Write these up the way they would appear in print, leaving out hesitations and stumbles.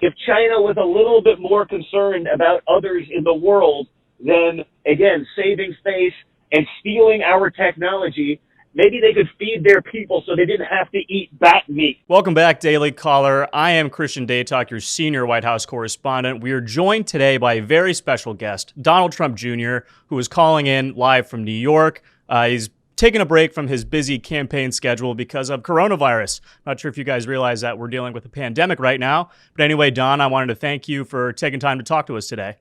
if China was a little bit more concerned about others in the world than, again, saving face and stealing our technology, maybe they could feed their people so they didn't have to eat bat meat. Welcome back, Daily Caller. I am Christian Daytalk, your senior White House correspondent. We are joined today by a very special guest, Donald Trump Jr., who is calling in live from New York. He's taking a break from his busy campaign schedule because of coronavirus. Not sure if you guys realize that we're dealing with a pandemic right now. But anyway, Don, I wanted to thank you for taking time to talk to us today.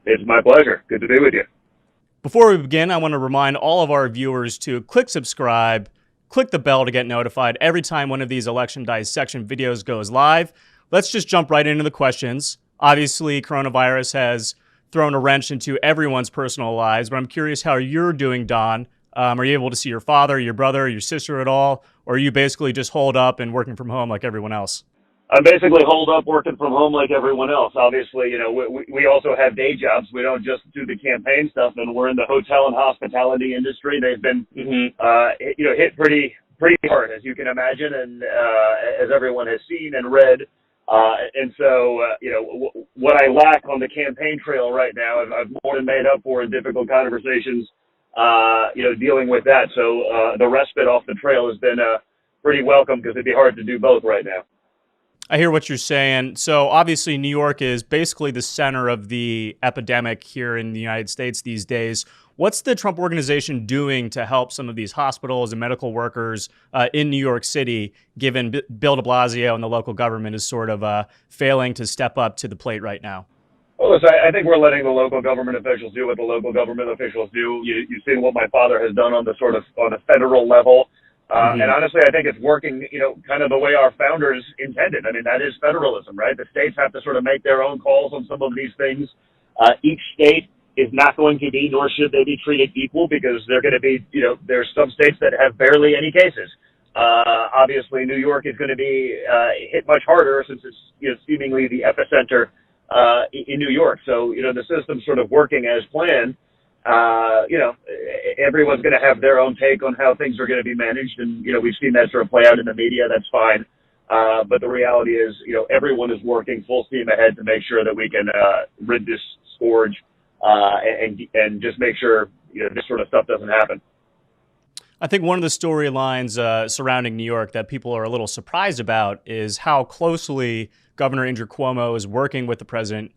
It's my pleasure. Good to be with you. Before we begin, I want to remind all of our viewers to click subscribe, click the bell to get notified every time one of these election dissection videos goes live. Let's just jump right into the questions. Obviously, coronavirus has thrown a wrench into everyone's personal lives, but I'm curious how you're doing, Don. Are you able to see your father, your brother, your sister at all? Or are you basically just holed up and working from home like everyone else? I'm basically holed up working from home like everyone else. Obviously, we also have day jobs. We don't just do the campaign stuff, and we're in the hotel and hospitality industry. They've been, hit pretty hard, as you can imagine, and as everyone has seen and read. What I lack on the campaign trail right now, I've more than made up for in difficult conversations, dealing with that. So the respite off the trail has been pretty welcome because it'd be hard to do both right now. I hear what you're saying. So obviously New York is basically the center of the epidemic here in the United States these days. What's the Trump organization doing to help some of these hospitals and medical workers in New York City, given Bill de Blasio and the local government is sort of failing to step up to the plate right now? Well, listen, I think we're letting the local government officials do what the local government officials do. You've seen what my father has done on a federal level. And honestly, I think it's working, kind of the way our founders intended. I mean, that is federalism, right? The states have to sort of make their own calls on some of these things. Each state is not going to be, nor should they be treated equal because they're going to be, there's some states that have barely any cases. Obviously, New York is going to be hit much harder since it's, seemingly the epicenter in New York. So, the system's sort of working as planned. Everyone's going to have their own take on how things are going to be managed. And, we've seen that sort of play out in the media. That's fine. But the reality is, everyone is working full steam ahead to make sure that we can rid this scourge and just make sure, this sort of stuff doesn't happen. I think one of the storylines surrounding New York that people are a little surprised about is how closely Governor Andrew Cuomo is working with the president.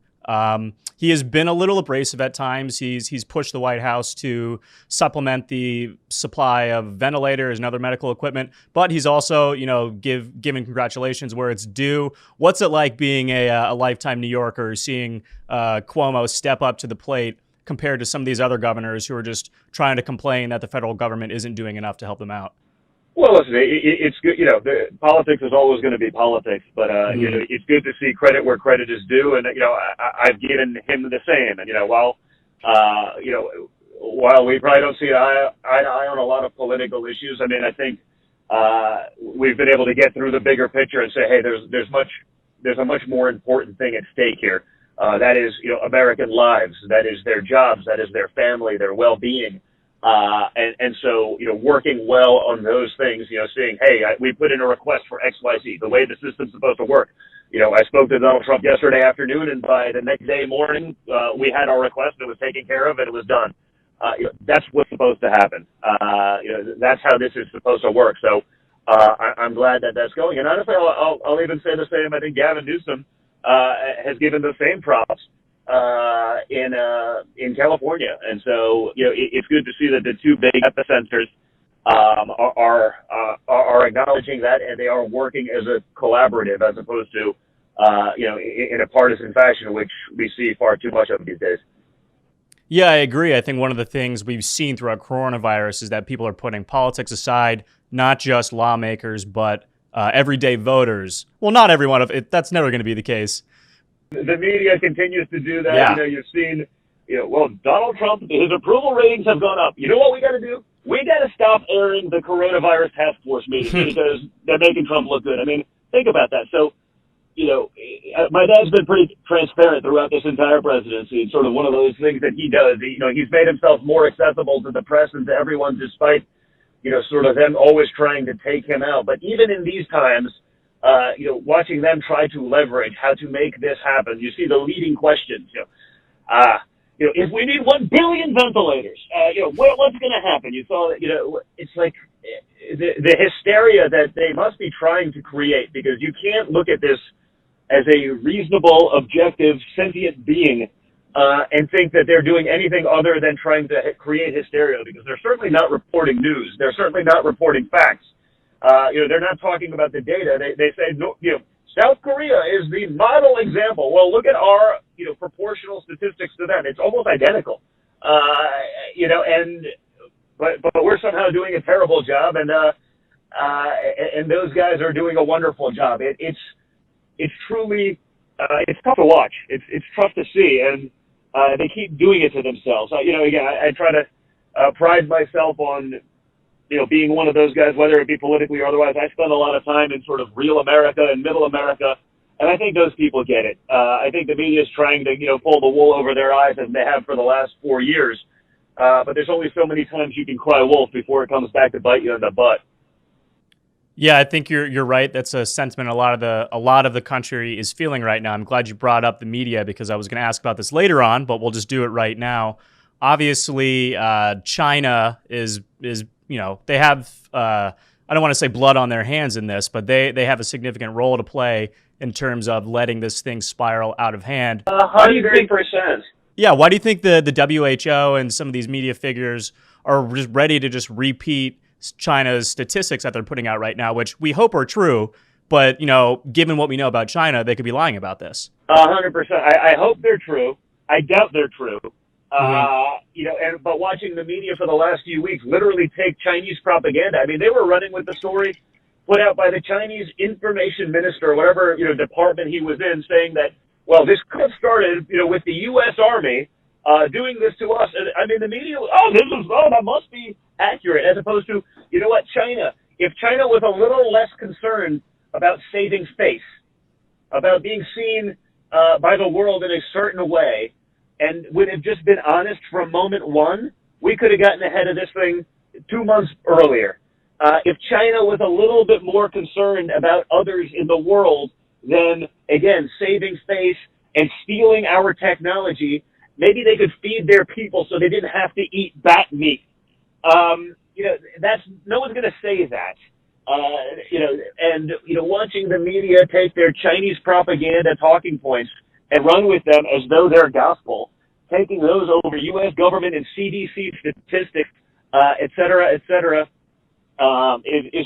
He has been a little abrasive at times. He's pushed the White House to supplement the supply of ventilators and other medical equipment, but he's also, given congratulations where it's due. What's it like being a lifetime New Yorker, seeing Cuomo step up to the plate compared to some of these other governors who are just trying to complain that the federal government isn't doing enough to help them out? Well, listen, it's good. Politics is always going to be politics, but it's good to see credit where credit is due, and I've given him the same. And while we probably don't see eye to eye on a lot of political issues, I mean, I think we've been able to get through the bigger picture and say, hey, there's a much more important thing at stake here. That is, American lives. That is their jobs. That is their family, their well-being. So, working well on those things, saying, hey, we put in a request for XYZ, the way the system's supposed to work. I spoke to Donald Trump yesterday afternoon, and by the next day morning, we had our request, and it was taken care of, and it was done. That's what's supposed to happen. That's how this is supposed to work. So I'm glad that that's going. And honestly, I'll even say the same. I think Gavin Newsom has given the same props in California, and so it's good to see that the two big epicenters are acknowledging that, and they are working as a collaborative as opposed to in a partisan fashion, which we see far too much of these days. Yeah, I agree. I think one of the things we've seen throughout coronavirus is that people are putting politics aside, not just lawmakers, but everyday voters. Well, not everyone of it. That's never going to be the case. The media continues to do that. Yeah. You've seen, Donald Trump, his approval ratings have gone up. You know what we got to do? We got to stop airing the coronavirus task force meetings because they're making Trump look good. I mean, think about that. So, my dad's been pretty transparent throughout this entire presidency. It's sort of one of those things that he does. He's made himself more accessible to the press and to everyone, despite, sort of them always trying to take him out. But even in these times, watching them try to leverage how to make this happen. You see the leading questions, if we need 1 billion ventilators, what's going to happen? You saw that, it's like the hysteria that they must be trying to create, because you can't look at this as a reasonable, objective, sentient being and think that they're doing anything other than trying to create hysteria, because they're certainly not reporting news. They're certainly not reporting facts. They're not talking about the data. They say, no, South Korea is the model example. Well, look at our, proportional statistics to them. It's almost identical. But we're somehow doing a terrible job, and those guys are doing a wonderful job. It's truly, it's tough to watch. It's tough to see, and they keep doing it to themselves. I try to pride myself on, being one of those guys, whether it be politically or otherwise. I spend a lot of time in sort of real America and middle America, and I think those people get it. I think the media is trying to, pull the wool over their eyes, as they have for the last 4 years. But there's only so many times you can cry wolf before it comes back to bite you in the butt. Yeah, I think you're right. That's a sentiment a lot of the country is feeling right now. I'm glad you brought up the media, because I was going to ask about this later on, but we'll just do it right now. Obviously, China is they have I don't want to say blood on their hands in this, but they have a significant role to play in terms of letting this thing spiral out of hand. 100%. Yeah, why do you think the WHO and some of these media figures are just ready to just repeat China's statistics that they're putting out right now, which we hope are true, but given what we know about China, they could be lying about this? 100%. I hope they're true. I doubt they're true. But watching the media for the last few weeks literally take Chinese propaganda. I mean, they were running with the story put out by the Chinese information minister, whatever department he was in, saying that, well, this could have started with the U.S. Army doing this to us. And I mean, the media, that must be accurate, as opposed to, China. If China was a little less concerned about saving face, about being seen by the world in a certain way, and would have just been honest from moment one, we could have gotten ahead of this thing 2 months earlier. If China was a little bit more concerned about others in the world than, again, saving face and stealing our technology, maybe they could feed their people so they didn't have to eat bat meat. No one's going to say that. Watching the media take their Chinese propaganda talking points and run with them as though they're gospel, taking those over U.S. government and CDC statistics, et cetera, is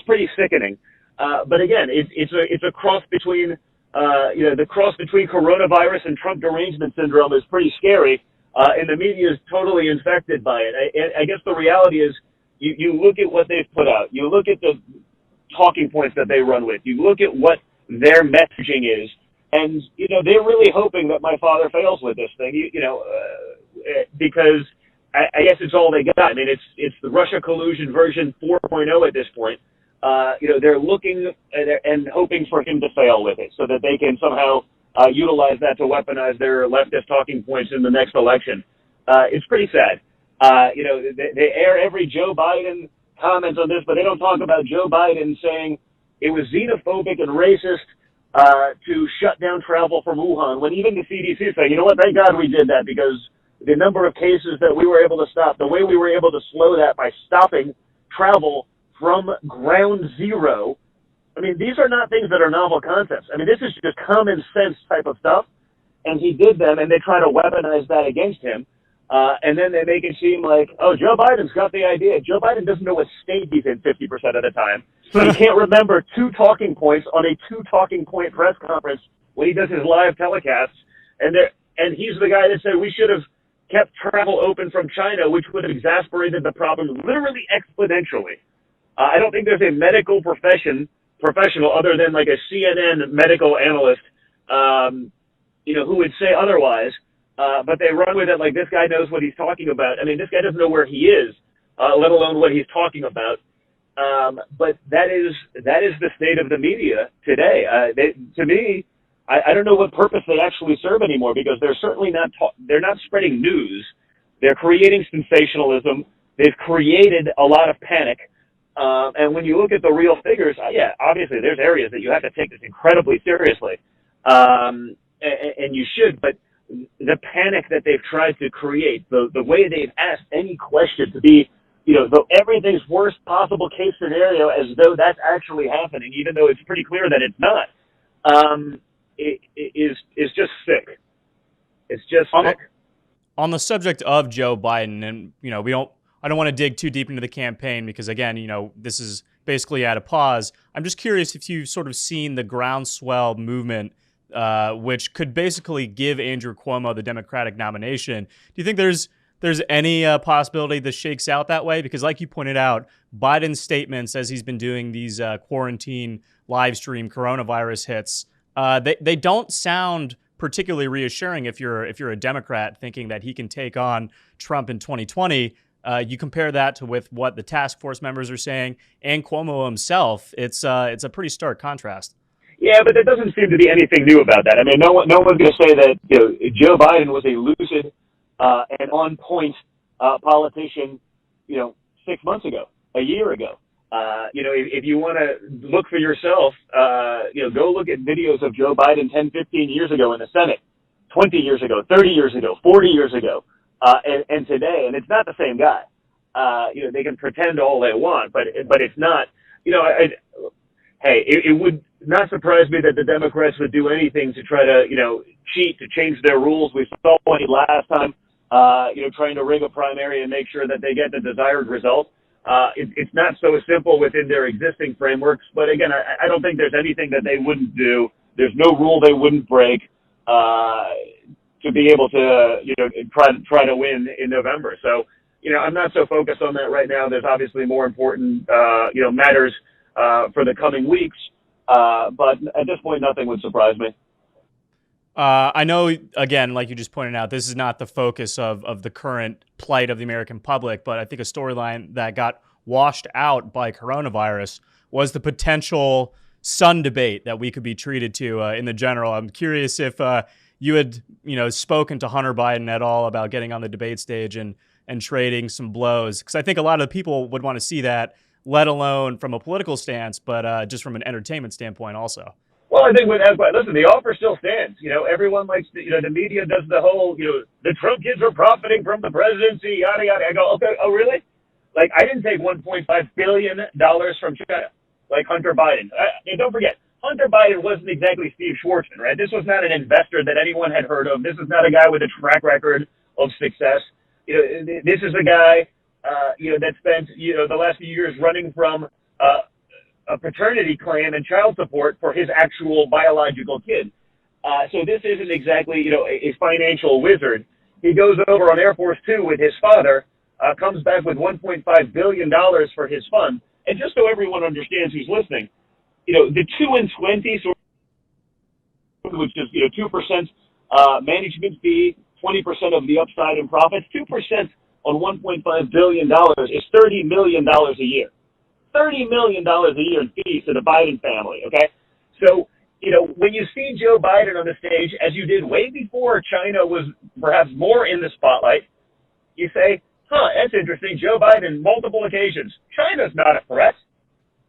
pretty sickening. But again, it's a cross between, the cross between coronavirus and Trump derangement syndrome is pretty scary, and the media is totally infected by it. I guess the reality is, you look at what they've put out, you look at the talking points that they run with, you look at what their messaging is, and, they're really hoping that my father fails with this thing, because I guess it's all they got. I mean, it's the Russia collusion version 4.0 at this point. They're looking and hoping for him to fail with it so that they can somehow utilize that to weaponize their leftist talking points in the next election. It's pretty sad. They air every Joe Biden comment on this, but they don't talk about Joe Biden saying it was xenophobic and racist to shut down travel from Wuhan, when even the CDC is saying, thank God we did that, because the number of cases that we were able to stop, the way we were able to slow that by stopping travel from ground zero. I mean, these are not things that are novel concepts. I mean, this is just common sense type of stuff, and he did them, and they try to weaponize that against him. And then they make it seem like, oh, Joe Biden's got the idea. Joe Biden doesn't know what state he's in 50% of the time. He can't remember 2 talking points on a 2 talking point press conference when he does his live telecasts. And he's the guy that said we should have kept travel open from China, which would have exasperated the problem literally exponentially. I don't think there's a medical professional other than like a CNN medical analyst, who would say otherwise. But they run with it like this guy knows what he's talking about. I mean, this guy doesn't know where he is, let alone what he's talking about. But that is the state of the media today. To me, I don't know what purpose they actually serve anymore, because they're certainly they're not spreading news. They're creating sensationalism. They've created a lot of panic. And when you look at the real figures, yeah, obviously there's areas that you have to take this incredibly seriously, and you should. But the panic that they've tried to create, the way they've asked any question to be, everything's worst possible case scenario as though that's actually happening, even though it's pretty clear that it's not, is just sick. It's just sick. On the subject of Joe Biden, and I don't want to dig too deep into the campaign because again, this is basically at a pause. I'm just curious if you've sort of seen the groundswell movement, which could basically give Andrew Cuomo the Democratic nomination. Do you think there's any possibility this shakes out that way? Because like you pointed out, Biden's statements as he's been doing these quarantine live stream coronavirus hits, they don't sound particularly reassuring if you're a Democrat thinking that he can take on Trump in 2020. You compare that with what the task force members are saying and Cuomo himself. It's a pretty stark contrast. Yeah, but there doesn't seem to be anything new about that. I mean, no one's going to say that Joe Biden was a lucid and on point politician, 6 months ago, a year ago. If you want to look for yourself, go look at videos of Joe Biden 10, 15 years ago in the Senate, 20 years ago, 30 years ago, 40 years ago, and today, and it's not the same guy. They can pretend all they want, but it's not. It would not surprise me that the Democrats would do anything to try to, cheat, to change their rules. We saw one last time, trying to rig a primary and make sure that they get the desired result. It's not so simple within their existing frameworks, but again, I don't think there's anything that they wouldn't do. There's no rule they wouldn't break to be able to, try to win in November. So, I'm not so focused on that right now. There's obviously more important, matters for the coming weeks, but at this point, nothing would surprise me. I know, again, like you just pointed out, this is not the focus of the current plight of the American public, but I think a storyline that got washed out by coronavirus was the potential son debate that we could be treated to in the general. I'm curious if you had, spoken to Hunter Biden at all about getting on the debate stage and trading some blows, because I think a lot of people would want to see that, let alone from a political stance, but just from an entertainment standpoint also. Well, I think listen, the offer still stands. Everyone likes to, the media does the whole, the Trump kids are profiting from the presidency, yada, yada. I go, okay, oh, really? Like, I didn't take $1.5 billion from China, like Hunter Biden. And don't forget, Hunter Biden wasn't exactly Steve Schwarzman, right? This was not an investor that anyone had heard of. This is not a guy with a track record of success. This is a guy, that spent, the last few years running from, a paternity claim and child support for his actual biological kid. So this isn't exactly, a financial wizard. He goes over on Air Force Two with his father, comes back with $1.5 billion for his fund. And just so everyone understands who's listening, the 2 and 20, which is, 2% management fee, 20% of the upside in profits, 2% on $1.5 billion is $30 million a year. $30 million a year in fees to the Biden family, okay? So, when you see Joe Biden on the stage, as you did way before China was perhaps more in the spotlight, you say, that's interesting. Joe Biden, multiple occasions. China's not a threat.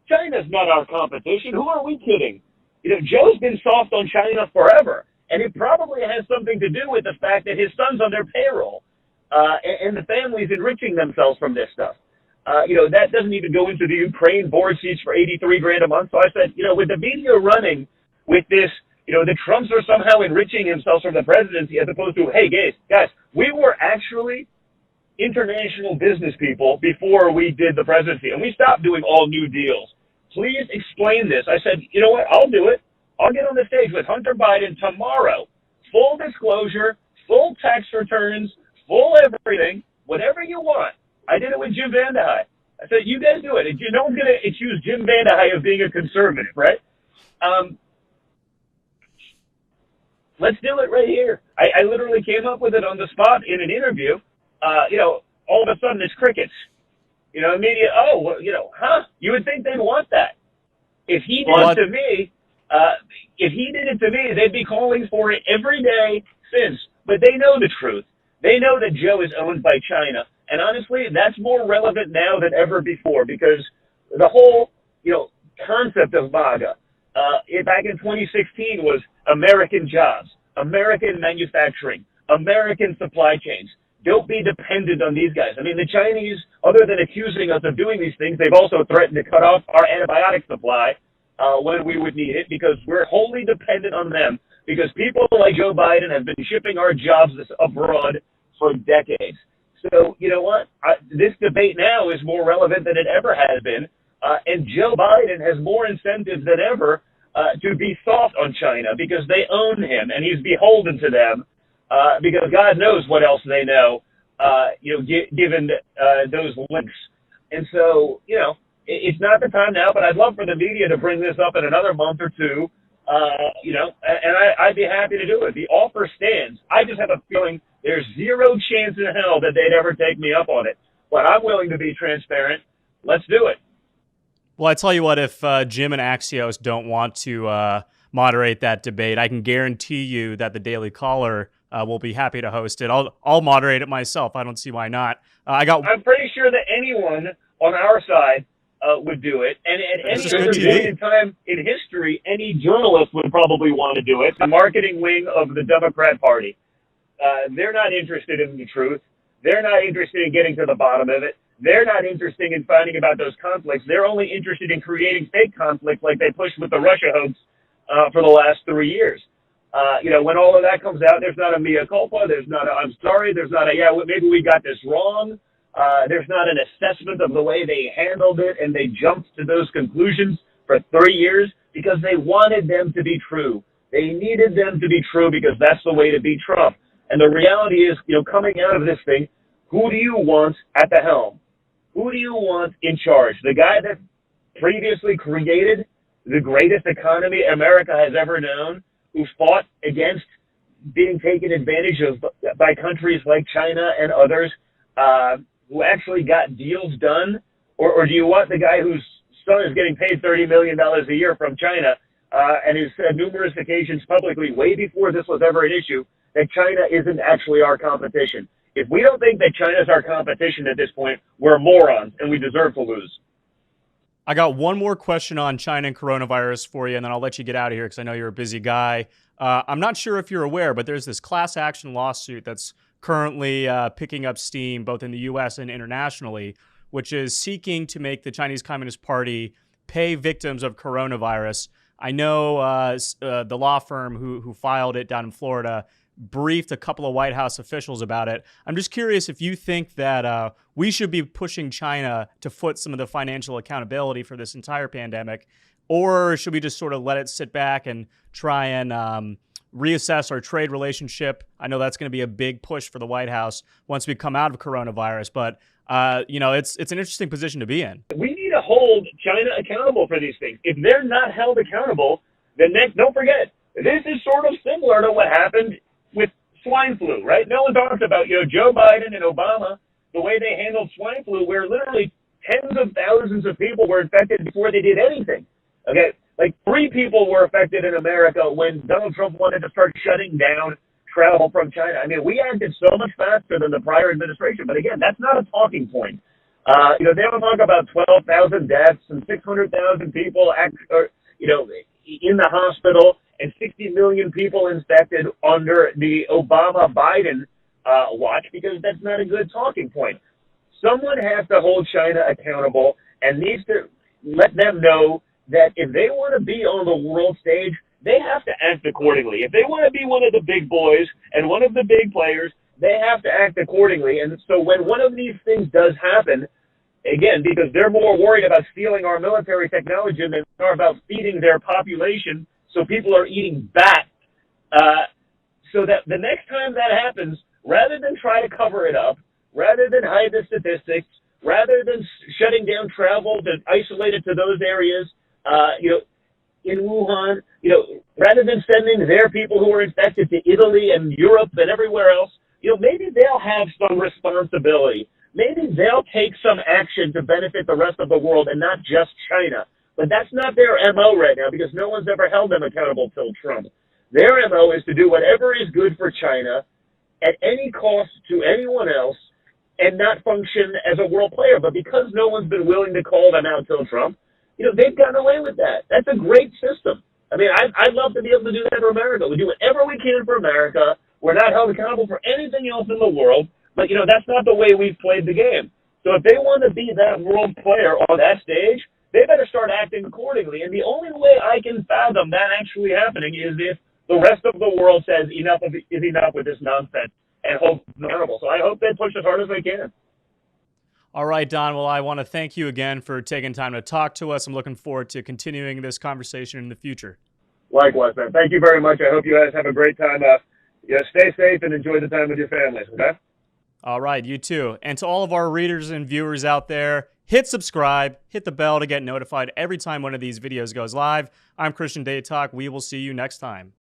China's not our competition. Who are we kidding? Joe's been soft on China forever, and it probably has something to do with the fact that his son's on their payroll, and the family's enriching themselves from this stuff. That doesn't even go into the Ukraine board seats for $83,000 a month. So I said, with the media running with this, the Trumps are somehow enriching themselves from the presidency as opposed to, hey, guys, we were actually international business people before we did the presidency, and we stopped doing all new deals. Please explain this. I said, you know what? I'll do it. I'll get on the stage with Hunter Biden tomorrow. Full disclosure, full tax returns, full everything, whatever you want. I did it with Jim Vandehei. I said, you guys do it. No one's going to accuse Jim Vandehei of being a conservative, right? Let's do it right here. I literally came up with it on the spot in an interview. All of a sudden it's crickets. Media, you would think they'd want that. If he did it to me, they'd be calling for it every day since. But they know the truth. They know that Joe is owned by China. And honestly, that's more relevant now than ever before because the whole, concept of MAGA back in 2016 was American jobs, American manufacturing, American supply chains. Don't be dependent on these guys. I mean, the Chinese, other than accusing us of doing these things, they've also threatened to cut off our antibiotic supply when we would need it, because we're wholly dependent on them, because people like Joe Biden have been shipping our jobs abroad for decades. So, you know what? This debate now is more relevant than it ever has been. And Joe Biden has more incentives than ever to be soft on China, because they own him and he's beholden to them, because God knows what else they know, given those links. And so, it's not the time now, but I'd love for the media to bring this up in another month or two, and I'd be happy to do it. The offer stands. I just have a feeling there's zero chance in hell that they'd ever take me up on it. But I'm willing to be transparent. Let's do it. Well, I tell you what, if Jim and Axios don't want to moderate that debate, I can guarantee you that the Daily Caller will be happy to host it. I'll moderate it myself. I don't see why not. I'm pretty sure that anyone on our side would do it, and at any other point in time in history, any journalist would probably want to do it. The marketing wing of the Democrat Party, they're not interested in the truth. They're not interested in getting to the bottom of it. They're not interested in finding about those conflicts. They're only interested in creating fake conflicts like they pushed with the Russia hoax for the last 3 years. When all of that comes out, there's not a mea culpa. There's not a I'm sorry. There's not a maybe we got this wrong. There's not an assessment of the way they handled it, and they jumped to those conclusions for 3 years because they wanted them to be true. They needed them to be true because that's the way to beat Trump. And the reality is, coming out of this thing, who do you want at the helm? Who do you want in charge? The guy that previously created the greatest economy America has ever known, who fought against being taken advantage of by countries like China and others, who actually got deals done? Or do you want the guy whose son is getting paid $30 million a year from China, and who said numerous occasions publicly, way before this was ever an issue, that China isn't actually our competition? If we don't think that China's our competition at this point, we're morons, and we deserve to lose. I got one more question on China and coronavirus for you, and then I'll let you get out of here because I know you're a busy guy. I'm not sure if you're aware, but there's this class action lawsuit that's currently picking up steam both in the U.S. and internationally, which is seeking to make the Chinese Communist Party pay victims of coronavirus. I know the law firm who filed it down in Florida briefed a couple of White House officials about it. I'm just curious if you think that we should be pushing China to foot some of the financial accountability for this entire pandemic, or should we just sort of let it sit back and try and reassess our trade relationship? I know that's going to be a big push for the White House once we come out of coronavirus, but it's an interesting position to be in. We need to hold China accountable for these things. If they're not held accountable, then don't forget, this is sort of similar to what happened with swine flu, right? No one talks about, Joe Biden and Obama, the way they handled swine flu, where literally tens of thousands of people were infected before they did anything. Okay? Like 3 people were affected in America when Donald Trump wanted to start shutting down travel from China. I mean, we acted so much faster than the prior administration, but again, that's not a talking point. They don't talk about 12,000 deaths and 600,000 people, in the hospital, and 60 million people infected under the Obama-Biden watch, because that's not a good talking point. Someone has to hold China accountable and needs to let them know that if they want to be on the world stage, they have to act accordingly. If they want to be one of the big boys and one of the big players, they have to act accordingly. And so when one of these things does happen, again, because they're more worried about stealing our military technology than they are about feeding their population, so people are eating bat, so that the next time that happens, rather than try to cover it up, rather than hide the statistics, rather than shutting down travel to isolate it to those areas, in Wuhan, rather than sending their people who are infected to Italy and Europe and everywhere else, maybe they'll have some responsibility. Maybe they'll take some action to benefit the rest of the world and not just China. But that's not their MO right now, because no one's ever held them accountable till Trump. Their MO is to do whatever is good for China at any cost to anyone else, and not function as a world player. But because no one's been willing to call them out till Trump, they've gotten away with that. That's a great system. I mean, I'd love to be able to do that for America. We do whatever we can for America. We're not held accountable for anything else in the world. But, that's not the way we've played the game. So if they want to be that world player on that stage, they better start acting accordingly. And the only way I can fathom that actually happening is if the rest of the world says enough is enough with this nonsense and holds them accountable. So I hope they push as hard as they can. All right, Don. Well, I want to thank you again for taking time to talk to us. I'm looking forward to continuing this conversation in the future. Likewise, man. Thank you very much. I hope you guys have a great time. Stay safe and enjoy the time with your families, okay? All right, you too. And to all of our readers and viewers out there, hit subscribe, hit the bell to get notified every time one of these videos goes live. I'm Christian Day Talk. We will see you next time.